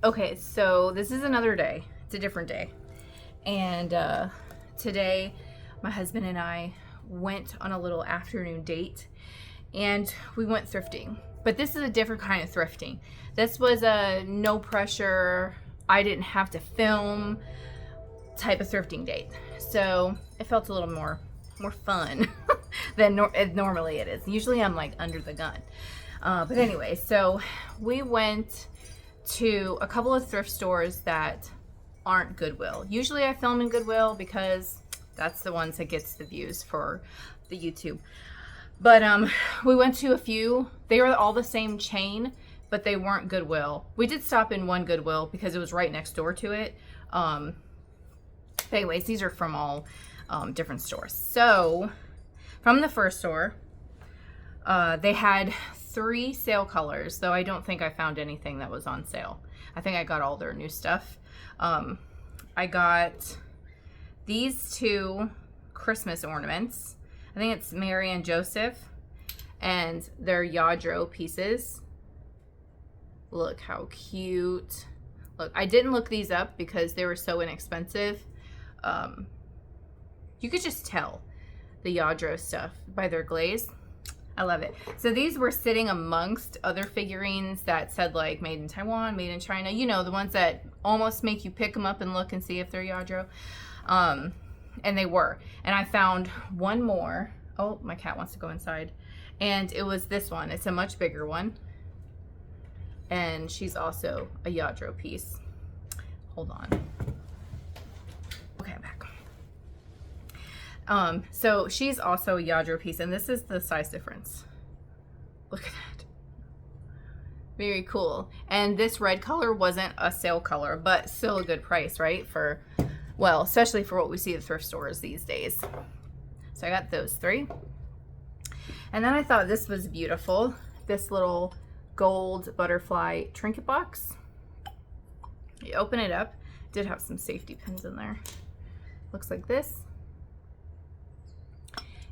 Okay, so this is another day. It's a different day. And today, my husband and I went on a little afternoon date and we went thrifting. But this is a different kind of thrifting. This was a no pressure, I didn't have to film type of thrifting date. So it felt a little more fun than normally it is. Usually I'm like under the gun. But anyway, so we went to a couple of thrift stores that aren't Goodwill. Usually I film in Goodwill because that's the ones that gets the views for the YouTube. But we went to a few. They were all the same chain, but they weren't Goodwill. We did stop in one Goodwill because it was right next door to it. Anyways, these are from all different stores. So from the first store, they had 3 sale colors, though I don't think I found anything that was on sale. I think I got all their new stuff. I got these 2 Christmas ornaments. I think it's Mary and Joseph, and they're Yadro pieces. Look how cute. Look, I didn't look these up because they were so inexpensive. You could just tell the Yadro stuff by their glaze. I love it. So these were sitting amongst other figurines that said like made in Taiwan, made in China. You know, the ones that almost make you pick them up and look and see if they're Yadro. And they were. And I found one more. Oh, my cat wants to go inside. And it was this one. It's a much bigger one. And she's also a Yadro piece. Hold on. Okay, I'm back. So she's also a Yadro piece, and this is the size difference. Look at that. Very cool. And this red color wasn't a sale color, but still a good price, right? For, well, especially for what we see at thrift stores these days. So I got those 3. And then I thought this was beautiful. This little gold butterfly trinket box. You open it up. It did have some safety pins in there. Looks like this.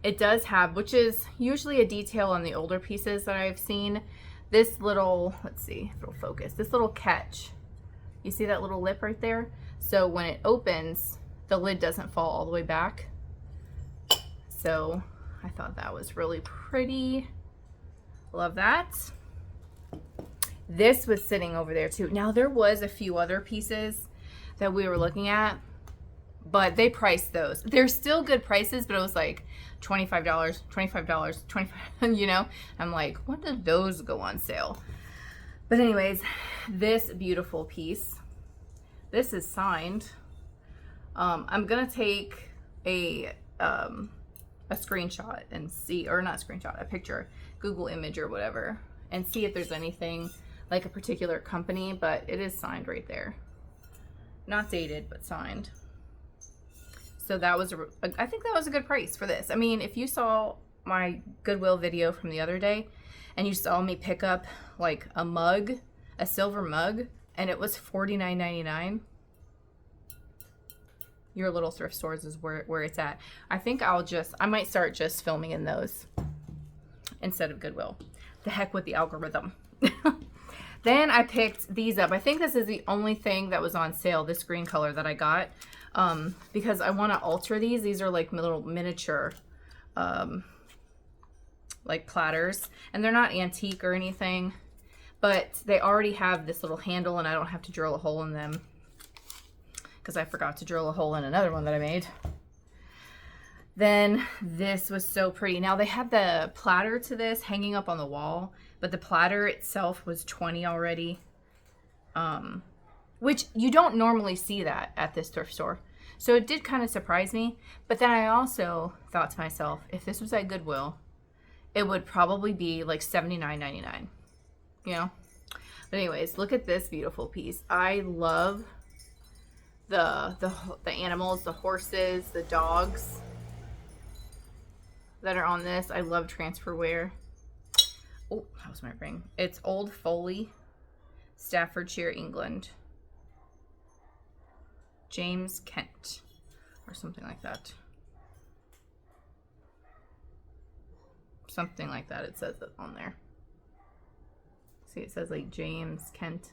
It does have, which is usually a detail on the older pieces that I've seen, this little, let's see if it'll focus, this little catch. You see that little lip right there? So when it opens, the lid doesn't fall all the way back. So I thought that was really pretty. Love that. This was sitting over there too. Now there was a few other pieces that we were looking at, but they priced those. They're still good prices, but it was like $25, $25, 25, you know? I'm like, when did those go on sale? But anyways, this beautiful piece, this is signed. I'm gonna take a screenshot and see, or not screenshot, a picture, Google image or whatever, and see if there's anything like a particular company, but it is signed right there. Not dated, but signed. So that was, I think that was a good price for this. I mean, if you saw my Goodwill video from the other day and you saw me pick up like a mug, a silver mug, and it was $49.99, your little thrift stores is where it's at. I think I might start just filming in those instead of Goodwill. The heck with the algorithm. Then I picked these up. I think this is the only thing that was on sale, this green color that I got, because I want to alter these. These are like little miniature like platters, and they're not antique or anything, but they already have this little handle and I don't have to drill a hole in them because I forgot to drill a hole in another one that I made. Then this was so pretty. Now they had the platter to this hanging up on the wall, but the platter itself was $20 already, which you don't normally see that at this thrift store. So it did kind of surprise me. But then I also thought to myself, if this was at Goodwill, it would probably be like $79.99, you know? But anyways, look at this beautiful piece. I love the animals, the horses, the dogs that are on this. I love Transferware. Oh, that was my ring. It's Old Foley, Staffordshire, England. James Kent, or something like that. Something like that, it says it on there. See, it says like James Kent.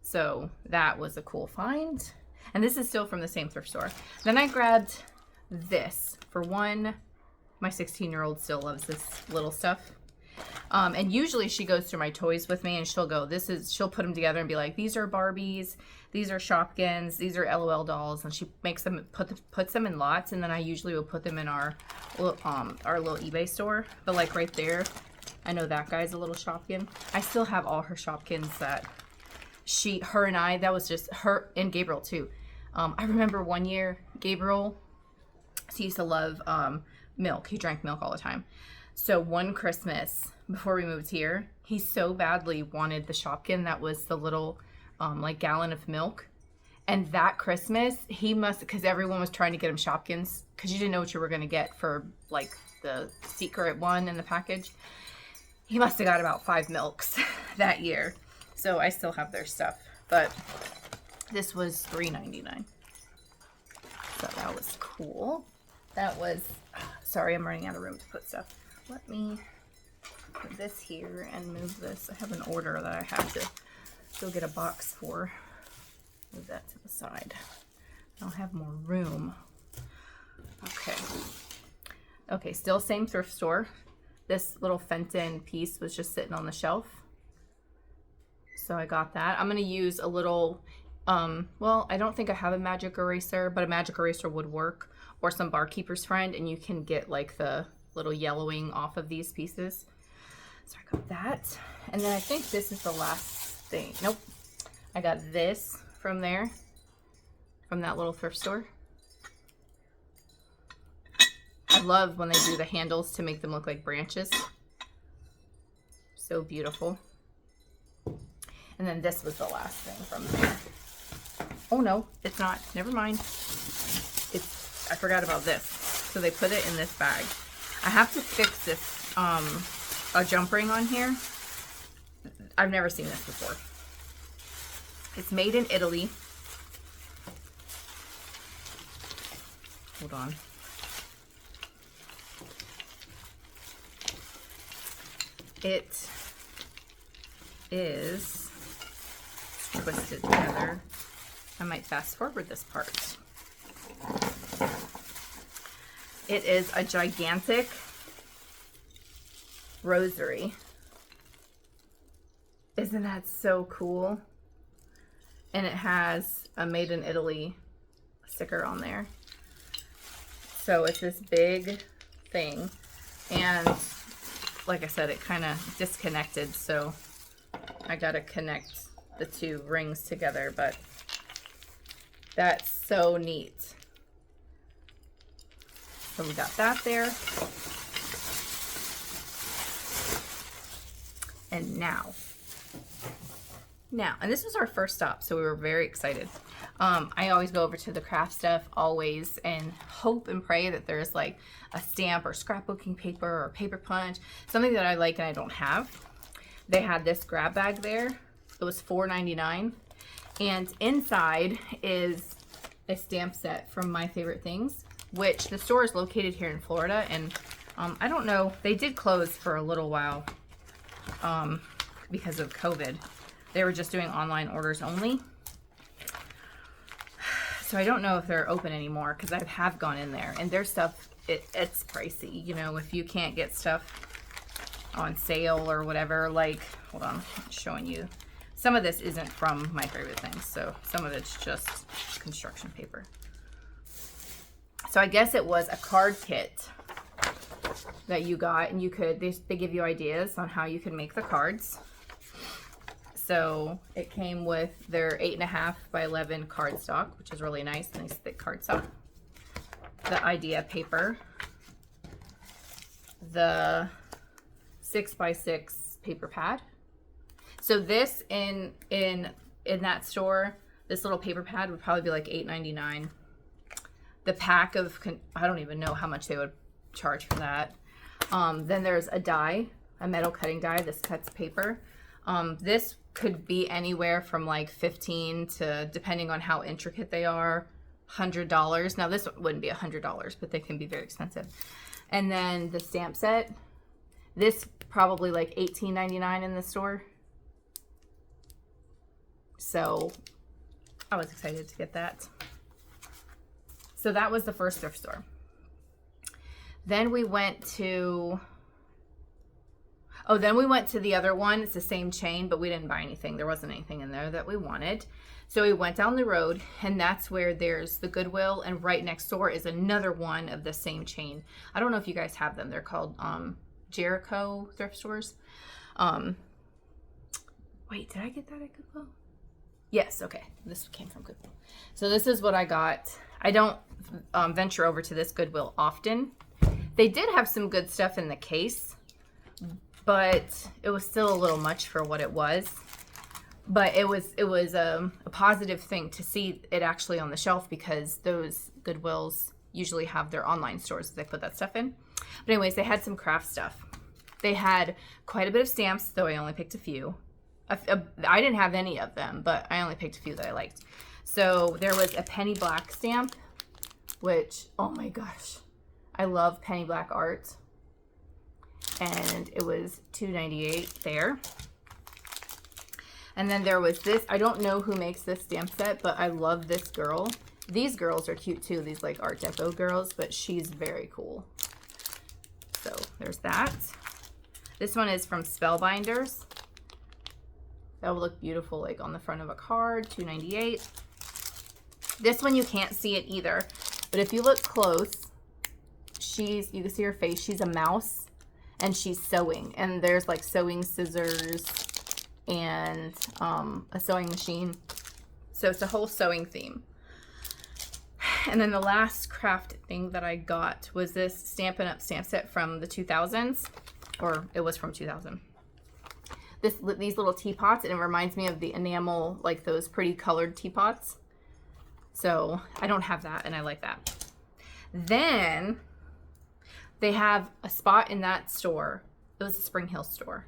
So that was a cool find. And this is still from the same thrift store. Then I grabbed this. For one, my 16-year-old still loves this little stuff. And usually she goes through my toys with me and she'll put them together and be like, these are Barbies, these are Shopkins, these are LOL dolls. And she makes them, puts them in lots. And then I usually will put them in our little eBay store. But like right there, I know that guy's a little Shopkin. I still have all her Shopkins that her and I, that was just her and Gabriel too. I remember one year, Gabriel, he used to love milk. He drank milk all the time. So one Christmas before we moved here, he so badly wanted the Shopkin that was the little like gallon of milk. And that Christmas, he must, because everyone was trying to get him Shopkins because you didn't know what you were going to get for like the secret one in the package. He must have got about 5 milks that year. So I still have their stuff. But this was $3.99. So that was cool. That was, sorry, I'm running out of room to put stuff. Let me put this here and move this. I have an order that I have to go get a box for. Move that to the side. I'll have more room. Okay. Okay, still same thrift store. This little Fenton piece was just sitting on the shelf. So I got that. I'm going to use a little, well, I don't think I have a magic eraser, but a magic eraser would work. Or some Barkeeper's Friend, and you can get like the little yellowing off of these pieces. So I got that. And then I think this is the last thing. Nope. I got this from there, from that little thrift store. I love when they do the handles to make them look like branches. So beautiful. And then this was the last thing from there. Oh no, it's not. Never mind. I forgot about this. So they put it in this bag. I have to fix this, a jump ring on here. I've never seen this before. It's made in Italy. Hold on. It is twisted together. I might fast forward this part. It is a gigantic rosary. Isn't that so cool? And it has a Made in Italy sticker on there. So it's this big thing. And like I said, it kind of disconnected. So I got to connect the two rings together. But that's so neat. So we got that there. And now, and this was our first stop, so we were very excited. I always go over to the craft stuff, always, and hope and pray that there's like a stamp or scrapbooking paper or paper punch, something that I like and I don't have. They had this grab bag there. It was $4.99. And inside is a stamp set from My Favorite Things, which the store is located here in Florida. And I don't know, they did close for a little while because of COVID. They were just doing online orders only. So I don't know if they're open anymore because I have gone in there and their stuff, it's pricey. You know, if you can't get stuff on sale or whatever, like, hold on, I'm showing you. Some of this isn't from My Favorite Things, so some of it's just construction paper. So I guess it was a card kit that you got, and you could, they give you ideas on how you can make the cards. So it came with their 8.5 by 11 cardstock, which is really nice thick cardstock. The idea paper, the 6 by 6 paper pad. So this in that store, this little paper pad would probably be like $8.99. The pack of, I don't even know how much they would charge for that. Then there's a die, a metal cutting die. This cuts paper. This could be anywhere from like $15 to, depending on how intricate they are, $100. Now this wouldn't be $100, but they can be very expensive. And then the stamp set, this probably like $18.99 in the store. So I was excited to get that. So that was the first thrift store. Then we went to, the other one. It's the same chain, but we didn't buy anything. There wasn't anything in there that we wanted. So we went down the road, and that's where there's the Goodwill, and right next door is another one of the same chain. I don't know if you guys have them. They're called Jericho thrift stores. Wait, did I get that at Goodwill? Yes, okay. This came from Goodwill. So this is what I got. I don't venture over to this Goodwill often. They did have some good stuff in the case, but it was still a little much for what it was. But it was a positive thing to see it actually on the shelf, because those Goodwills usually have their online stores that they put that stuff in. But anyways, they had some craft stuff. They had quite a bit of stamps, though I only picked a few. I didn't have any of them, but I only picked a few that I liked. So there was a penny black stamp, which, oh my gosh, I love penny black art. And it was $2.98 there. And then there was this. I don't know who makes this stamp set, but I love this girl. These girls are cute too, these like Art Deco girls, but she's very cool. So there's that. This one is from Spellbinders. That would look beautiful like on the front of a card, $2.98. This one you can't see it either, but if you look close, you can see her face. She's a mouse and she's sewing, and there's like sewing scissors and a sewing machine. So it's a whole sewing theme. And then the last craft thing that I got was this Stampin' Up! Stamp set from the 2000s, or it was from 2000. These little teapots, and it reminds me of the enamel, like those pretty colored teapots. So I don't have that, and I like that. Then they have a spot in that store. It was a Spring Hill store.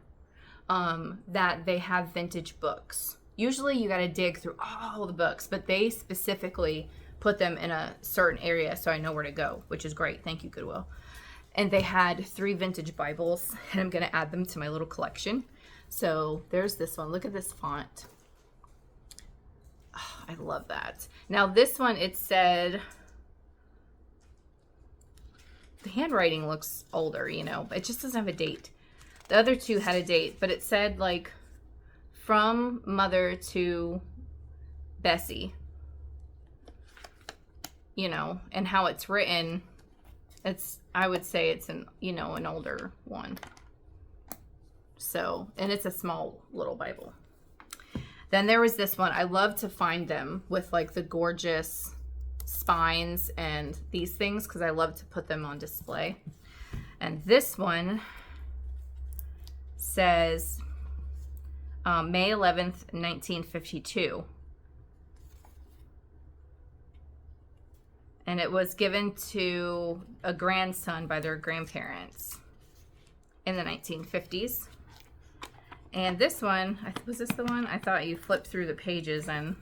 That they have vintage books. Usually you got to dig through all the books, but they specifically put them in a certain area so I know where to go, which is great. Thank you, Goodwill. And they had 3 vintage Bibles, and I'm going to add them to my little collection. So there's this one. Look at this font. Oh, I love that. Now this one, it said, the handwriting looks older, you know, but it just doesn't have a date. The other two had a date, but it said like from mother to Bessie, you know, and how it's written. I would say it's an older one. So, and it's a small little Bible. Then there was this one. I love to find them with like the gorgeous spines and these things, because I love to put them on display. And this one says May 11th, 1952. And it was given to a grandson by their grandparents in the 1950s. And this one, was this the one? I thought you flipped through the pages and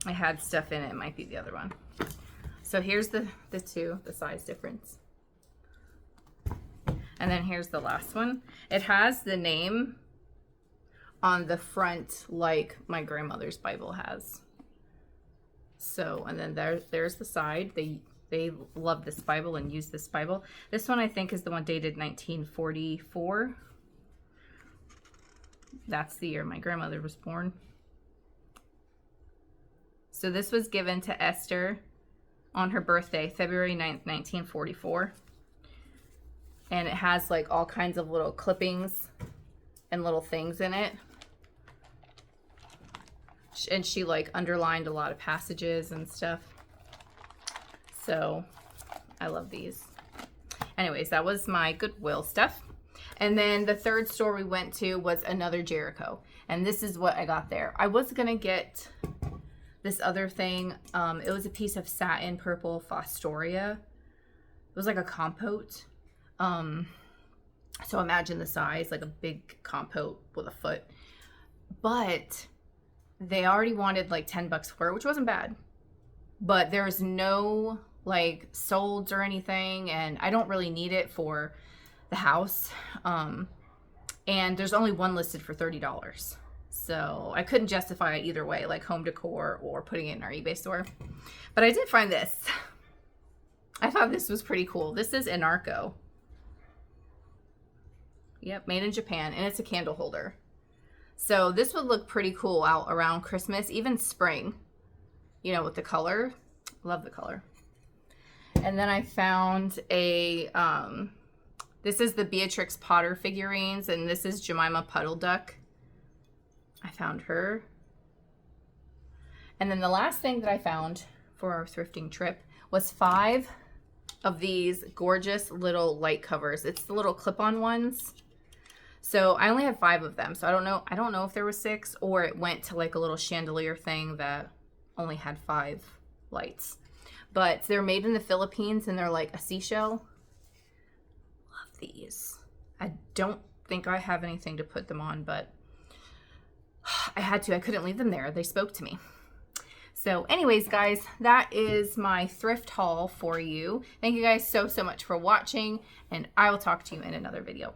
I had stuff in it. It might be the other one. So here's the size difference. And then here's the last one. It has the name on the front like my grandmother's Bible has. So, and then there's the side. They love this Bible and use this Bible. This one I think is the one dated 1944. That's the year my grandmother was born. So this was given to Esther on her birthday, February 9th, 1944. And it has like all kinds of little clippings and little things in it. And she like underlined a lot of passages and stuff. So I love these. Anyways, that was my Goodwill stuff. And then the third store we went to was another Jericho. And this is what I got there. I was going to get this other thing. It was a piece of satin purple Fostoria. It was like a compote. So imagine the size, like a big compote with a foot. But they already wanted like $10 for it, which wasn't bad. But there's no like solds or anything, and I don't really need it for the house. And there's only one listed for $30. So I couldn't justify it either way, like home decor or putting it in our eBay store. But I did find this. I thought this was pretty cool. This is Anarco. Yep, made in Japan, and it's a candle holder. So this would look pretty cool out around Christmas, even spring, you know, with the color. Love the color. And then I found a, this is the Beatrix Potter figurines, and this is Jemima Puddle Duck. I found her. And then the last thing that I found for our thrifting trip was 5 of these gorgeous little light covers. It's the little clip-on ones. So I only have 5 of them. So I don't know if there was 6 or it went to like a little chandelier thing that only had 5 lights. But they're made in the Philippines and they're like a seashell. Love these. I don't think I have anything to put them on, but I had to. I couldn't leave them there. They spoke to me. So anyways, guys, that is my thrift haul for you. Thank you guys so much for watching, and I will talk to you in another video.